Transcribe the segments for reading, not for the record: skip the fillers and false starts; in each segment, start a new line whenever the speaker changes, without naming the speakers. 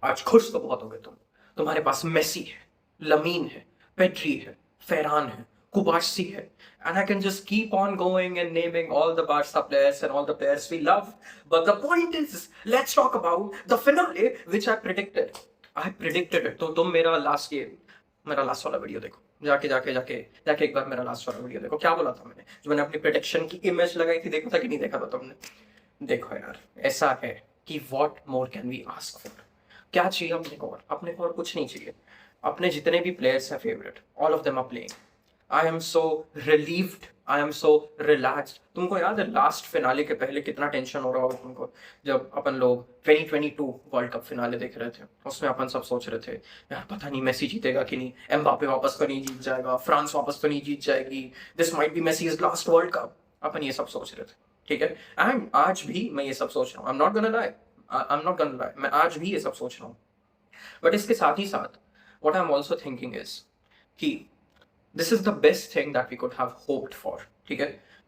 आज खुश तो बहुत हो गए तुम्हारे पास मेसी है, लमीन है, पेड्री है, फेरान है, कुबार्सी है, and I can just keep on going and naming all the Barca players and all the players we love. But the point is, let's talk about the finale which I predicted. I predicted it. तो तुम मेरा last वाला video देखो, जाके जाके जाके जाके एक बार मेरा लास्ट वाला वीडियो देखो। क्या बोला था मैंने, जो मैंने अपनी प्रेडिक्शन की इमेज लगाई थी, देखा था कि नहीं देखा था तुमने? देखो यार, ऐसा है कि what more can we ask for. क्या चाहिए अपने को और कुछ नहीं चाहिए। अपने जितने भी प्लेयर्स हैं favourite, all of them are playing. I am so relieved, I am so relaxed. तुमको याद है लास्ट फिनाले के पहले कितना टेंशन हो रहा होगा तुमको, जब अपन लोग 2022 वर्ल्ड कप फिनाले देख रहे थे। उसमें अपन सब सोच रहे थे यार पता नहीं मेसी जीतेगा कि नहीं, एम्बापे वापस तो नहीं जीत जाएगा, फ्रांस वापस तो नहीं जीत जाएगी, this might be Messi's last world cup. अपन ये सब सोच रहे थे, ठीक है। एंड आज भी मैं ये सब सोच रहा हूँ, I am not gonna lie, मैं आज भी ये सब सोच रहा हूँ। बट इसके साथ ही साथ what I am also thinking is कि this is the best thing that we could have hoped for, ठीक है।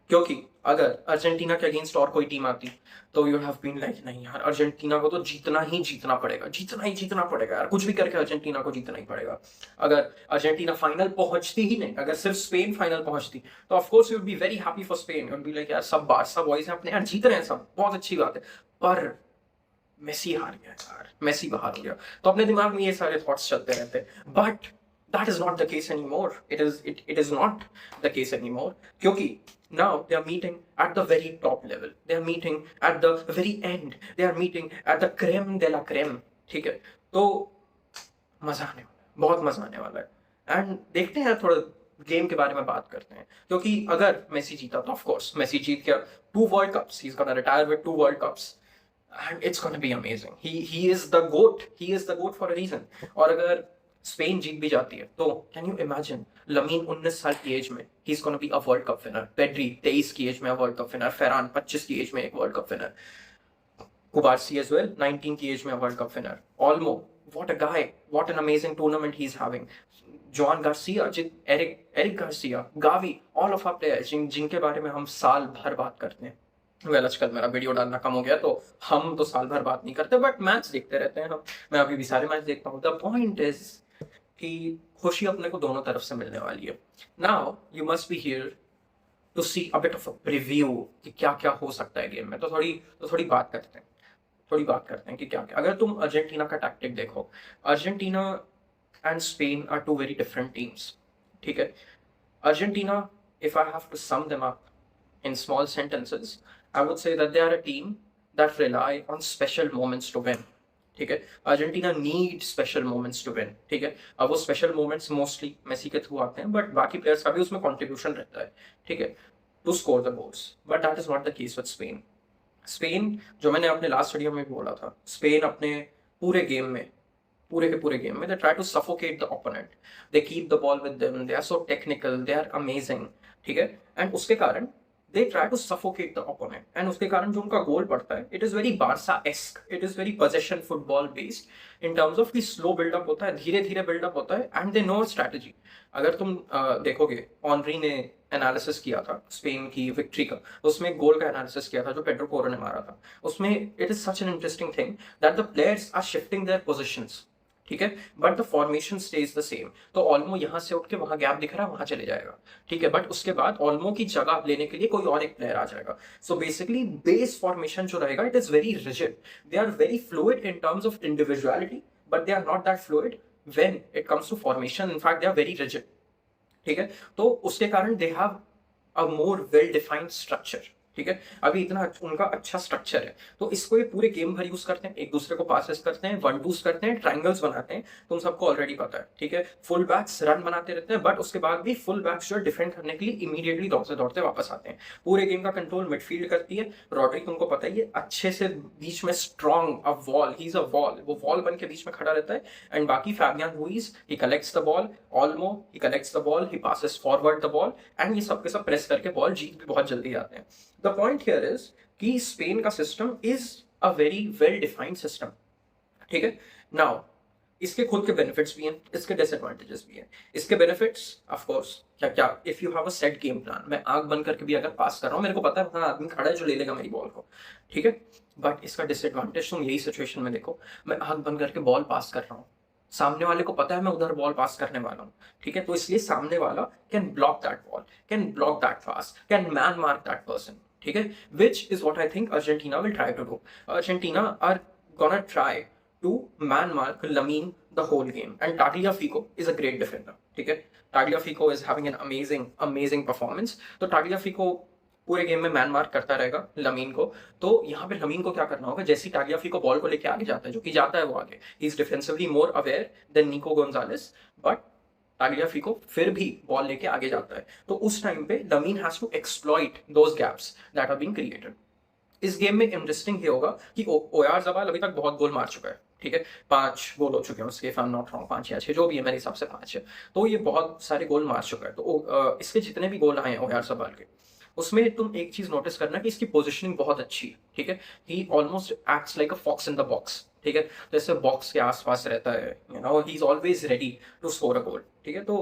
क्योंकि अगर अर्जेंटीना के अगेंस्ट और कोई टीम आती तो यू हैव बीन लाइक नहीं यार, अर्जेंटीना को तो जीतना ही जीतना पड़ेगा, जीतना ही जीतना पड़ेगा यार, कुछ भी करके अर्जेंटीना को जीतना ही पड़ेगा। अगर अर्जेंटीना फाइनल पहुंचती ही नहीं, अगर सिर्फ स्पेन फाइनल पहुंचती तो of course you would be very happy for Spain, you would be like यार सब बारसा बॉयज हैं अपने यार, जीत रहे हैं सब, बहुत अच्छी बात है। पर मेसी हार गया यार, मेसी बाहर हो गया, तो अपने दिमाग में ये सारे थॉट्स चलते रहते। But that is not the case anymore. It is not the case anymore. क्योंकि now they are meeting at the very top level. They are meeting at the very end. They are meeting at the creme de la creme. ठीक है, तो मजा आने वाला है, बहुत मजा आने वाला है। एंड देखते हैं थोड़ा गेम के बारे में बात करते हैं, क्योंकि अगर मेसी जीता तो ऑफ कोर्स मेसी जीत गया 2 world cups, he is gonna retire with 2 world cups and it's gonna be amazing. He is the goat, he is the goat for a reason. और अगर स्पेन जीत भी जाती है तो कैन यू इमेजिन, लमीन 19 साल की एज में ही is gonna be a world cup winner, Pedri 23 की एज में वर्ल्ड कप विनर, फेरान 25 की एज में एक world cup winner, Cubarsi as well 19 की एज में world cup winner, Olmo what a guy, what an amazing tournament he's having, Joan Garcia, Eric Garcia, Gavi, all of our players जिनके बारे में हम साल भर बात करते हैं। वेल आजकल मेरा वीडियो डालना कम हो गया तो हम तो साल भर बात नहीं करते, बट मैच देखते रहते हैं हम। मैं अभी भी सारे मैच देखता हूँ। द पॉइंट इज कि खुशी अपने को दोनों तरफ से मिलने वाली है। Now you must be here to see a bit of a preview कि क्या क्या हो सकता है गेम में। तो थोड़ी बात करते हैं, कि क्या क्या। अगर तुम अर्जेंटीना का टैक्टिक देखो, Argentina and Spain are 2 very different teams, ठीक है। Argentina, if I have to sum them up in small sentences, I would say that they are a team that rely on special moments to win, ठीक है। Argentina need special moments to win, ठीक है। अब वो special moments mostly Messi के through आते हैं, but बाकी प्लेयर्स का भी उसमें कंट्रीब्यूशन रहता है, ठीक है, to score the goals. But that is not the case with Spain. Spain, जो मैंने अपने लास्ट वीडियो में भी बोला था, स्पेन अपने पूरे गेम में, पूरे के पूरे गेम में they try to suffocate the opponent, they keep the ball with them, they are so technical, they are amazing, ठीक है। एंड उसके कारण they try to suffocate the opponent, and उसके कारण जो उनका गोल पड़ता है, it is very Barca-esque, it is very possession football based in terms of कि slow build up होता है, धीरे धीरे build up होता है, and they know strategy। अगर तुम देखोगे, ऑनरी ने एनालिसिस किया था स्पेन की विक्ट्री का, उसमें गोल का एनालिसिस किया था जो पेड्रो पोरो ने मारा था। उसमें it is such an interesting thing that the players are shifting their positions, ठीक है, but the formation stays the same. तो ऑल्मो यहां से उठ के वहां गैप दिख रहा है, वहां चले जाएगा, ठीक है, बट उसके बाद ऑल्मो की जगह लेने के लिए कोई और एक प्लेयर आ जाएगा। सो बेसिकली बेस फॉर्मेशन जो रहेगा, it is very rigid, they are very fluid in terms of individuality, but they are not that fluid when it comes to formation. In fact they are very rigid, ठीक है। तो उसके कारण they have a more well defined structure, ठीक है। अभी इतना उनका अच्छा स्ट्रक्चर है, तो इसको ये पूरे गेम भर यूज करते हैं, एक दूसरे को पासेस करते हैं, 1-2s करते हैं, ट्रायंगल्स बनाते हैं, तुम सबको ऑलरेडी पता है, ठीक है। फुल बैक्स रन बनाते रहते हैं, बट उसके बाद भी फुल बैक्स जो डिफेंड करने के लिए इमीडिएटली दौड़ते दौड़ते वापस आते हैं। पूरे गेम का कंट्रोल मिडफील्ड करती है। रॉड्री तुमको पता ही है, अच्छे से बीच में strong a wall, he is a wall, वो वॉल बन के बीच में खड़ा रहता है। एंड बाकी Fabian Ruiz, he collects the ball, Olmo he collects the ball, he passes forward the ball, and ये सब के सब प्रेस करके बॉल जीत भी बहुत जल्दी जाते हैं। The point here is कि स्पेन का system is a very well defined system, ठीक है। नाउ इसके खुद के बेनिफिट्स भी हैं, इसके डिसएडवांटेजेस भी हैं। इसके बेनिफिट्स ऑफ कोर्स क्या क्या, if you have a set game plan, मैं आंख बंद करके भी अगर पास कर रहा हूँ, मेरे को पता है वहाँ आदमी खड़ा है जो ले लेगा मेरी बॉल को, ठीक है। बट इसका डिसएडवांटेज तुम यही सिचुएशन में देखो, मैं आंख बंद करके बॉल पास कर रहा हूँ, सामने वाले को पता है मैं उधर बॉल पास करने वाला हूँ, ठीक है। तो इसलिए सामने वाला can block that ball, can block that pass, can man mark that person, ठीक है। Which is what I think Argentina will try to do. Argentina are gonna try to man mark Lamine the whole game. And Tagliafico is a great defender. ठीक है, Tagliafico is having an amazing performance. तो Tagliafico पूरे game में man mark करता रहेगा lamin को। तो यहाँ पे लमीन को क्या करना होगा, जैसे टागियाफिको बॉल को लेके आगे जाता है, जो कि जाता है वो आगे, he is defensively more aware than Nico Gonzalez, but Tagliafico फिर भी बॉल लेके आगे जाता है। तो उस टाइम पे Lamine has to exploit those gaps that are being created. इस गेम में इंटरेस्टिंग ये होगा कि ओयारज़ाबाल अभी तक बहुत गोल मार चुका है, ठीक है, 5 गोल हो चुके हैं उसके, if I am not wrong 5 या 6 जो भी है, मेरे हिसाब से 5 है। तो ये बहुत सारे गोल मार चुका है। तो इसके जितने भी गोल आए हैं ओयारज़ाबाल के, उसमें तुम एक चीज नोटिस करना कि इसकी पोजिशनिंग बहुत अच्छी है, ठीक है। He almost acts like a fox in the box, ठीक है, जैसे बॉक्स के आसपास रहता है, you know, he is always ready to score a goal, ठीक है। तो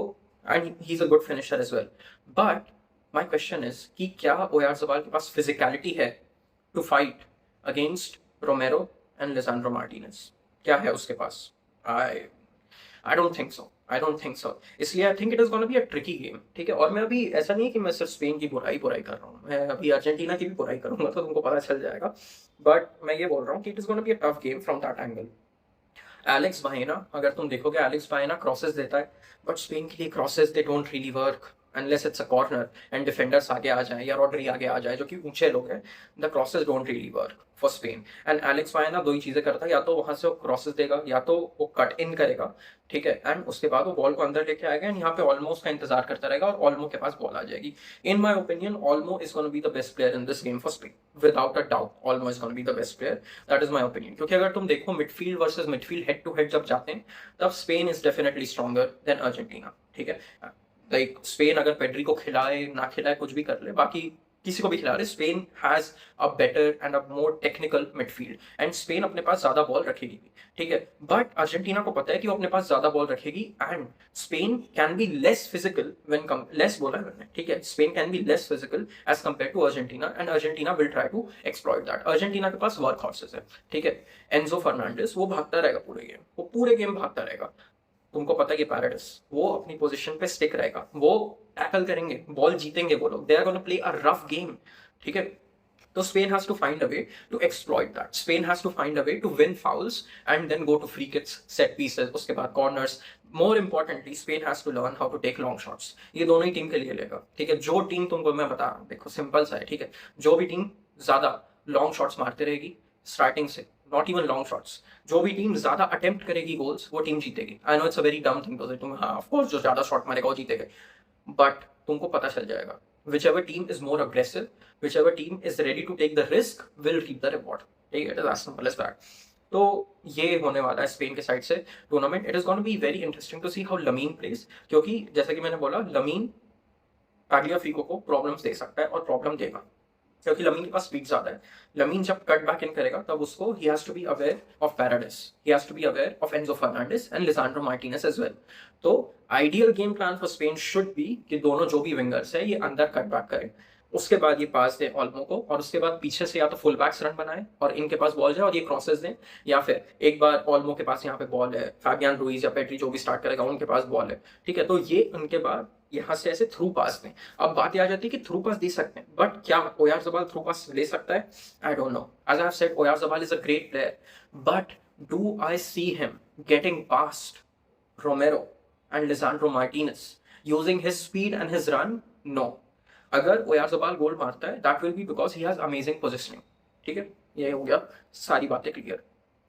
and he is a good finisher as well. But my question is कि क्या ओयारज़ाबाल के पास फिजिकलिटी है to fight against Romero and Lisandro Martinez? क्या है उसके पास? I don't think so. I don't think so. इसलिए I think it is going to be a tricky game, ठीक है। और मैं अभी ऐसा नहीं है कि मैं सिर्फ स्पेन की बुराई कर रहा हूँ, मैं अभी अर्जेंटीना की भी बुराई करूंगा तो तुमको पता चल जाएगा। बट मैं ये बोल रहा हूँ कि it is gonna be a tough game from that angle. Alex Baena, अगर तुम देखोगे एलेक्स बाहेना क्रॉसेस देता है, बट स्पेन के लिए crosses they don't really work unless it's a corner and defenders आगे आ जाए या रॉड्री आगे आ जाए जो कि ऊंचे लोग हैं, the crosses don't really work for Spain. And Alex Baena दो ही चीजें करता है, या तो वहां से वो क्रॉसेस देगा या तो वो कट इन करेगा, ठीक है, एंड उसके बाद वो बॉल को अंदर लेके आएगा एंड यहाँ पे ऑलमो का इंतजार करता रहेगा और ऑलमो के पास बॉल आ जाएगी। In my opinion Olmo is gonna be the best player in this game for Spain, without a doubt Olmo is gonna be the best player, that is my opinion. क्योंकि अगर तुम देखो midfield versus midfield head to head जब जाते हैं, तब Spain is definitely stronger than Argentina, ठीक है। लाइक स्पेन अगर पेड्री को खिलाए ना खिलाए कुछ भी कर ले, बाकी किसी को भी खिला रहे, Spain has a better and a more technical midfield and Spain अपने पास ज्यादा बॉल रखेगी, ठीक है। बट अर्जेंटीना को पता है कि वो अपने पास ज्यादा बॉल रखेगी and Spain can be less physical when come less बोला है मैंने, ठीक है, Spain can be less physical as compare to Argentina and Argentina will try to exploit that. Argentina के पास वर्क हॉर्सेस है, ठीक है, एंजो फर्नांडिस, वो भागता रहेगा पूरे गेम, वो पूरे गेम भागता रहेगा। तुमको पता है कि पैराडिस वो अपनी पोजीशन पे स्टिक रहेगा, वो टैकल करेंगे, बॉल जीतेंगे वो लोग, they are gonna play a rough game, ठीक है। तो Spain has to find a way to exploit that, Spain has to find a way to win fouls and then go to free kicks, set pieces, उसके बाद corners. More importantly Spain has to learn how to take long shots. ये दोनों ही team के लिए लेगा, ठीक है। जो टीम तुमको मैं बता रहा हूँ, देखो सिंपल सा है, ठीक है, जो भी टीम ज्यादा लॉन्ग शॉट्स मारते रहेगी स्टार्टिंग से, नॉट इवन लॉन्ग शॉट्स, जो भी टीम ज्यादा अटेम्प्ट करेगी गोल्स, वो टीम जीतेगी। I know it's a very dumb thing to say, तुम हाँ ऑफ कोर्स जो ज्यादा शॉट मारेगा वो जीतेगा, बट तुमको पता चल जाएगा whichever team is more aggressive, whichever team is ready to take the risk will reap the reward, ठीक है, it is as simple as that। तो ये होने वाला है स्पेन के साइड से tournament. It is gonna be very interesting to see how Lamine plays, क्योंकि जैसा कि मैंने बोला लमीन टागियाफिको को प्रॉब्लम्स दे सकता है और प्रॉब्लम देगा, क्योंकि लमीन के पास स्पीड ज्यादा है। लमीन जब कट बैक इन करेगा तब उसको he has to be aware of Paredes, he has to be aware of Enzo Fernandez and Lisandro Martinez as well. तो ideal game plan for Spain should be कि दोनों जो भी विंगर्स है ये अंदर कट बैक करें, उसके बाद ये पास दे ऑल्मो को, और उसके बाद पीछे से या तो फुल बैक्स रन बनाए और इनके पास बॉल जाए और ये क्रॉसेस दें, या फिर एक बार ऑल्मो के पास यहाँ पे बॉल है, फैबियन रुइज या पेड्री जो भी स्टार्ट करेगा उनके पास बॉल है, ठीक है, तो ये उनके बाद यहाँ से ऐसे थ्रू पास दें। अब बात आ जाती है कि थ्रू पास दे सकते हैं, बट क्या ओयारज़ाबाल थ्रू पास ले सकता है? I don't know. As I have said, Oyarzabal is a great player, but do I see him getting past Romero and Lisandro Martinez using his speed and his run? No. अगर ओयारज़ाबाल गोल मारता है that will be because he has amazing positioning, ठीक है, ये हो गया सारी बातें क्लियर।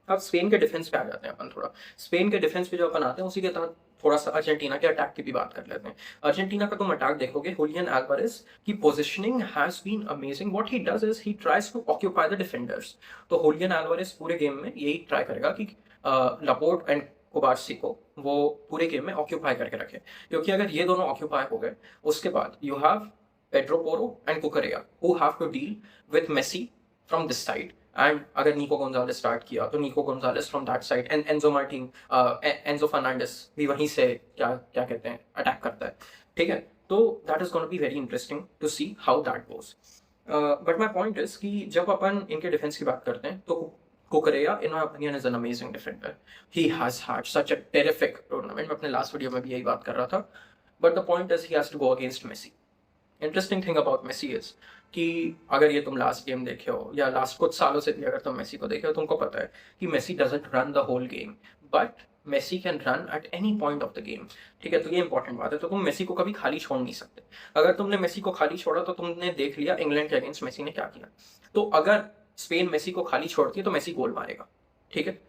अब स्पेन के डिफेंस पे आ जाते हैं अपन थोड़ा। स्पेन के डिफेंस पे जो अपन आते हैं उसी के तहत थोड़ा सा अर्जेंटीना के अटैक की भी बात कर लेते हैं। अर्जेंटीना का तुम अटैक देखोगे, हुलियन एल्वारेज की positioning has been amazing. What he does is he tries to occupy the defenders. तो हुलियन एल्वारेज पूरे गेम में यही ट्राई करेगा कि लापोर्ट एंड कुबार्सी को वो पूरे गेम में ऑक्यूपाई करके रखे, क्योंकि अगर ये दोनों ऑक्यूपाई हो गए उसके बाद you have Pedro Porro and Cucurella who have to deal with Messi from this side and अगर निको गोंजालेस स्टार्ट किया तो Nico Gonzalez from that side and Enzo Martin, Enzo Fernandez भी वहीं से क्या क्या कहते हैं अटैक करता है, ठीक है। तो that is gonna be very interesting to see how that goes. But my point is कि जब अपन इनके डिफेंस की बात करते हैं तो Cucurella in my opinion is an amazing defender. He has had such a terrific tournament. मैं अपने लास्ट वीडियो में भी यही बात कर रहा था। But the point is he has to go against Messi. Interesting thing about Messi is कि अगर ये तुम लास्ट गेम देखे हो या लास्ट कुछ सालों से भी अगर तुम मेसी को देखे हो, तुमको पता है कि Messi doesn't run the whole game, but Messi can run at any point of the game, ठीक है। तो ये इंपॉर्टेंट बात है। तो तुम मेसी को कभी खाली छोड़ नहीं सकते। अगर तुमने मेसी को खाली छोड़ा तो तुमने देख लिया इंग्लैंड के अगेंस्ट मेसी ने क्या किया। तो अगर स्पेन मेसी को खाली छोड़ती है तो मेसी गोल मारेगा, ठीक है,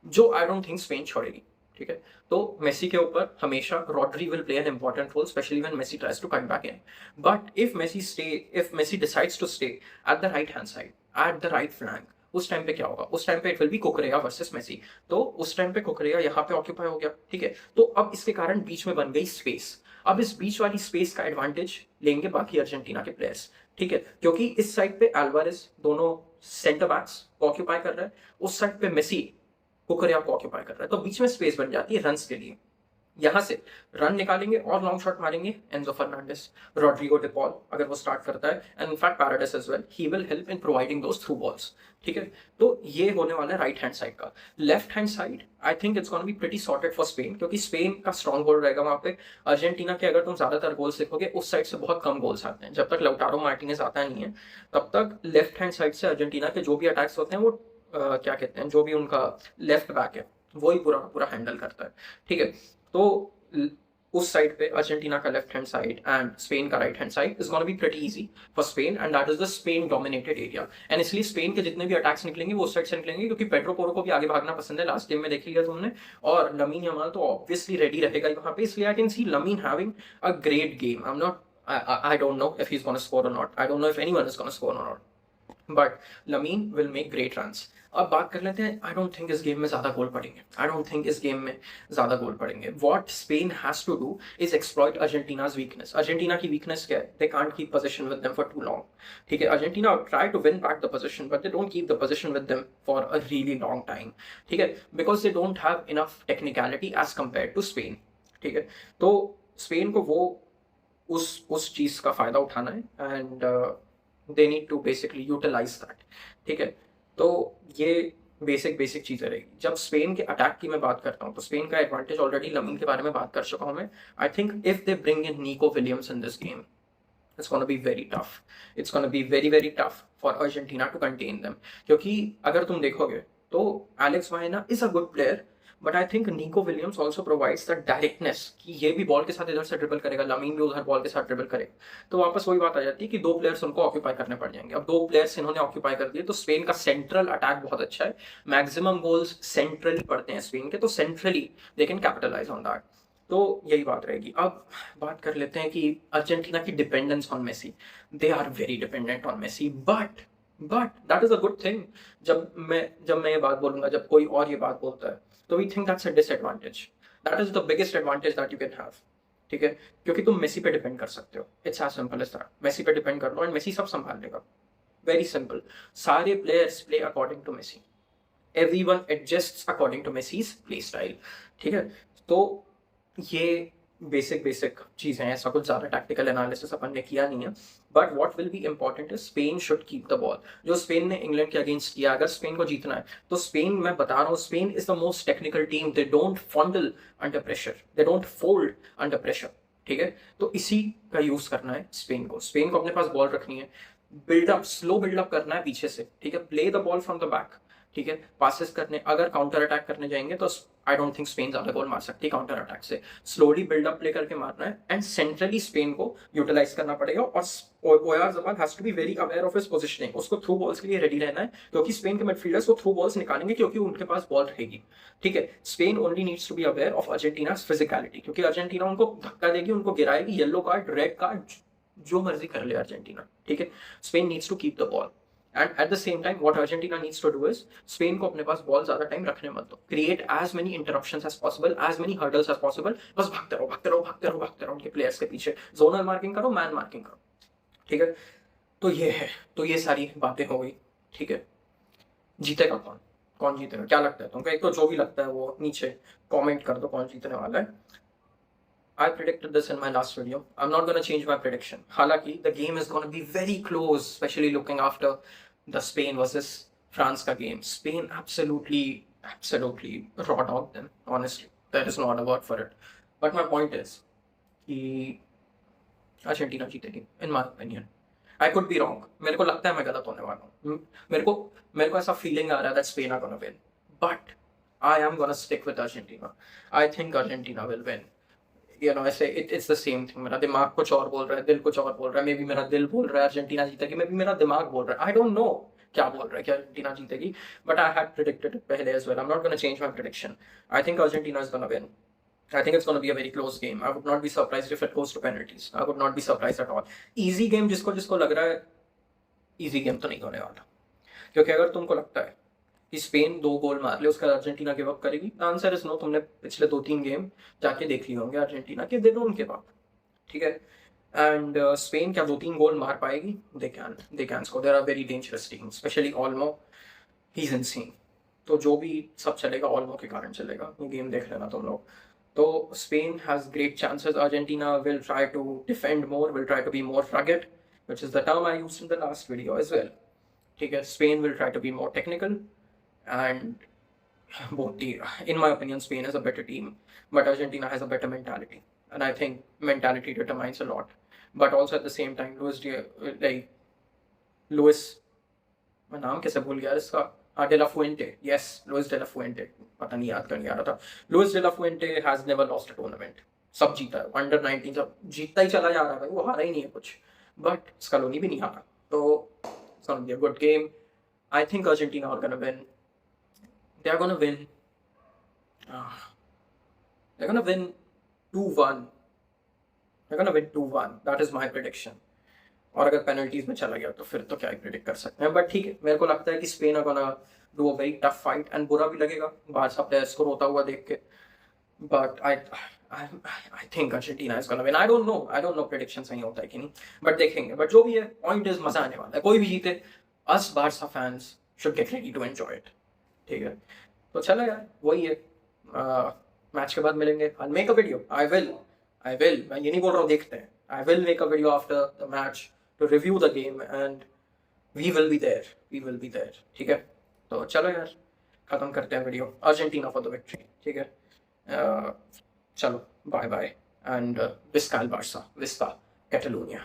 जो आई डोंट थिंक स्पेन छोड़ेगी, ठीक है। तो मेसी के ऊपर हमेशा Rodri will play an important role, specially when Messi tries to cut back in. But if Messi decides to stay at the right hand side, at the right flank, उस time पे क्या होगा? उस time पे it will be Cucurella versus Messi. तो उस time पे कुकरेया यहाँ पे ऑक्यूपाई हो गया, ठीक है। तो अब इसके कारण बीच में बन गई स्पेस। अब इस बीच वाली स्पेस का एडवांटेज लेंगे बाकी अर्जेंटीना के प्लेयर्स, ठीक है, क्योंकि इस साइड पे अल्वारेज दोनों सेंटर बैक्स को ऑक्यूपाई कर रहा है, उस साइड पे मेसी कुकरेया को ऑक्यूपाई कर रहा है। तो बीच में स्पेस बन जाती है रन्स के लिए। यहां से रन निकालेंगे और लॉन्ग शॉट मारेंगे Enzo Fernandez, Rodrigo de Paul अगर वो स्टार्ट करता है, and in fact Paredes as well, he will help in providing those through balls, ठीक है। तो ये होने वाला है राइट हैंड साइड का। Left hand side I think it's gonna be pretty sorted for Spain, क्योंकि स्पेन का स्ट्रॉन्ग गोल रहेगा वहां पे। अर्जेंटीना के अगर तुम ज्यादातर गोल्स देखोगे उस साइड से बहुत कम गोल्स आते हैं। जब तक लाउटारो मार्टिनेज आता नहीं है तब तक लेफ्ट हैंड साइड से अर्जेंटीना के जो भी अटैक्स होते हैं वो क्या कहते हैं, जो भी उनका लेफ्ट बैक है वही पूरा पूरा हैंडल करता है, ठीक है। तो उस साइड पे अर्जेंटीना का left hand side and Spain का right hand side is gonna be pretty easy for Spain, and that is the Spain dominated area. And इसलिए स्पेन के जितने भी अटैक्स निकलेंगे वो उस साइड से निकलेंगे, क्योंकि पेड्रो पोरो को भी आगे भागना पसंद है, लास्ट गेम में देख लिया तुमने। और लमीन यमाल तो ऑब्वियसली रेडी रहेगा वहां पे, इसलिए I can see lamin having a great game. I am not I don't know if he's going to score or not. I don't know if anyone is going to score or not. But Lamine will make great runs. अब बात कर लेते हैं, I don't think इस game में ज्यादा goal पड़ेंगे। I don't think इस गेम में ज्यादा गोल पड़ेंगे। What Spain has to do is exploit Argentina's weakness. Argentina की वीकनेस क्या है? They can't keep position with them for too long, ठीक है। Argentina try to win back the position but they don't keep the position with them for a really long time, ठीक है, because they don't have enough technicality as compare to Spain, ठीक है। तो Spain को वो उस चीज का फायदा उठाना है, and they need to basically utilise that, ठीक है। तो ये बेसिक चीजें रहेगी। जब स्पेन के अटैक की मैं बात करता हूँ तो स्पेन का एडवांटेज ऑलरेडी लमीन के बारे में बात कर चुका हूँ मैं। I think if they bring in Nico Williams in this game, it's going to be very tough. It's going to be very tough for Argentina to contain them. क्योंकि अगर तुम देखोगे तो Alex Baena is a good player, but I think Nico Williams also provides the directness कि ये भी ball के साथ इधर से ड्रिबल करेगा, लमीन भी उधर बॉल के साथ ड्रिबल करेगा। तो वापस वही बात आ जाती है कि दो प्लेयर्स उनको ऑक्यूपाई करने पड़ जाएंगे। अब दो प्लेयर्स इन्होंने ऑक्यूपाई कर दिए तो स्पेन का सेंट्रल अटैक बहुत अच्छा है। मैक्सिमम गोल्स सेंट्रली पड़ते हैं स्पेन के, तो centrally they can capitalise on that. तो यही बात रहेगी। अब बात कर लेते हैं कि अर्जेंटीना की dependence on Messi. They are very dependent on Messi, but that is a good thing. जब मैं ये बात बोलूंगा, जब कोई और ये बात बोलता है तो we think that's a disadvantage. That is the biggest advantage that you can have, ठीक है, क्योंकि तुम मेसी पे डिपेंड कर सकते हो। It's as simple as that. Messi पे डिपेंड कर लो एंड मेसी सब संभाल लेगा। Very simple. सारे players play according to Messi, everyone adjusts according to Messi's play style, ठीक है। तो ये बेसिक चीजें हैं, ऐसा कुछ ज्यादा टैक्टिकल एनालिसिस अपन ने किया नहीं है। But what will be important is Spain should keep the ball. जो स्पेन ने इंग्लैंड के अगेंस्ट किया, अगर स्पेन को जीतना है तो स्पेन, मैं बता रहा हूँ, Spain is the most technical team. They don't fondle under pressure, they don't fold under pressure, ठीक है। तो इसी का यूज करना है स्पेन को। स्पेन को अपने पास बॉल रखनी है, बिल्डअप, स्लो बिल्डअप करना है पीछे से, ठीक है। Play the ball from the back, ठीक है। पासेस करने, अगर काउंटर अटैक करने जाएंगे तो आई डोंट थिंक स्पेन ज्यादा गोल मार सकती काउंटर अटैक से। स्लोली बिल्डअप प्ले करके मारना है एंड सेंट्रली स्पेन को यूटिलाइज करना पड़ेगा। और Oyarzabal has to be very aware of his positioning. उसको थ्रू बॉल्स के लिए रेडी रहना है, क्योंकि स्पेन के मिडफील्डर्स को थ्रू बॉल्स निकालेंगे क्योंकि उनके पास बॉल रहेगी, ठीक है। Spain only needs to be aware of Argentina's physicality, क्योंकि अर्जेंटीना उनको धक्का देगी, उनको गिराएगी, येलो कार्ड, रेड कार्ड, जो मर्जी कर ले अर्जेंटीना, ठीक है। Spain needs to keep the ball, and at the same time what Argentina needs to do is, Spain को अपने पास बॉल ज्यादा टाइम रखने मत दो। Create as many interruptions as possible, as many hurdles as possible. बस भागते रहो उनके प्लेयर्स के पीछे। जोनल मार्किंग करो, मैन मार्किंग करो, ठीक है। तो ये है, तो ये सारी बातें हो गई, ठीक है। जीतेगा कौन, कौन जीतेगा, क्या लगता है तुमको? एक तो जो भी लगता है वो नीचे कमेंट कर दो कौन जीतने वाला है. I predicted this in my last video. I'm not going to change my prediction. हालांकि the game is going to be very close, especially looking after the Spain versus France का game. Spain absolutely raw dogged them. Honestly, there is no other word for it. But my point is कि Argentina जीतेगी, in my opinion. I could be wrong. मेरे को लगता है मैं गलत होने वाला हूँ. मेरे को ऐसा फीलिंग आ रहा है that Spain are gonna win. But I am gonna stick with Argentina. I think Argentina will win. ऐसे it's the same thing. मेरा दिमाग कुछ और बोल रहा है, दिल कुछ और बोल रहा है. मे बी मेरा दिल बोल रहा है अर्जेंटीना जीतेगी, मे बी मेरा दिमाग बोल रहा है. I don't know क्या बोल रहा है कि अर्जेंटीना जीतेगी. But I had predicted it पहले as well. I'm not gonna change my prediction. I think Argentina is gonna win. I think it's going to be a very close game. I would not be surprised if it goes to penalties. I would not be surprised at all. Easy game जिसको लग रहा है easy game तो नहीं होने वाला, क्योंकि अगर तुमको लगता है कि स्पेन 2 गोल मार ले उसका अर्जेंटीना गिव अप करेगी, आंसर इज नो. तुमने पिछले 2-3 गेम जाके देख लिए होंगे अर्जेंटीना के, दे डोंट गिव अप. ठीक है. एंड स्पेन क्या 2-3 गोल मार पाएगी? They can score. There are very dangerous teams, specially Olmo. He is insane. तो जो भी सब चलेगा ऑल्मो के कारण चलेगा. ये गेम देख लेना तुम लोग. So Spain has great chances. Argentina will try to defend more, will try to be more rugged, which is the term I used in the last video as well. Okay, Spain will try to be more technical, and in my opinion, Spain is a better team, but Argentina has a better mentality, and I think mentality determines a lot. But also at the same time, Luis, मैं नाम कैसे भूल गया इसका. De La Fuente. Yes, Luis De La Fuente. पता नहीं याद करने आ रहा था. Luis De La Fuente has never lost a tournament. सब जीता है. अंडर 19 सब जीतता ही चला जा रहा है. वो हारा ही नहीं है कुछ. बट स्कलोनी भी नहीं हारा. तो it's gonna be a good game. I think Argentina are gonna win. They are gonna win. They're gonna win 2-1. They're gonna win 2-1. That is my prediction. और अगर पेनल्टीज में चला गया तो फिर तो क्या ही प्रेडिक्ट कर सकते हैं. बट ठीक है, मेरे को लगता है कि Spain are gonna do a very tough fight, एंड बुरा भी लगेगा बारसा प्लेयर्स को रोता हुआ देख के. But I think Argentina is gonna win. I don't no prediction सही होता है कि नहीं, बट देखेंगे. बट जो भी है, पॉइंट इज मजा आने वाला है. कोई भी जीते, us Barca fans should get ready to enjoy it. ठीक है. तो चलो यार, वही है. मैच के बाद मिलेंगे. I make a video. I will. मैं ये नहीं बोल रहा हूँ देखते हैं. I will make a video after the match to review the game, and we will be there. ठीक है. तो चलो यार, खत्म करते हैं video. Argentina for the victory. ठीक है. चलो bye bye, and visca el Barca, visca Catalonia.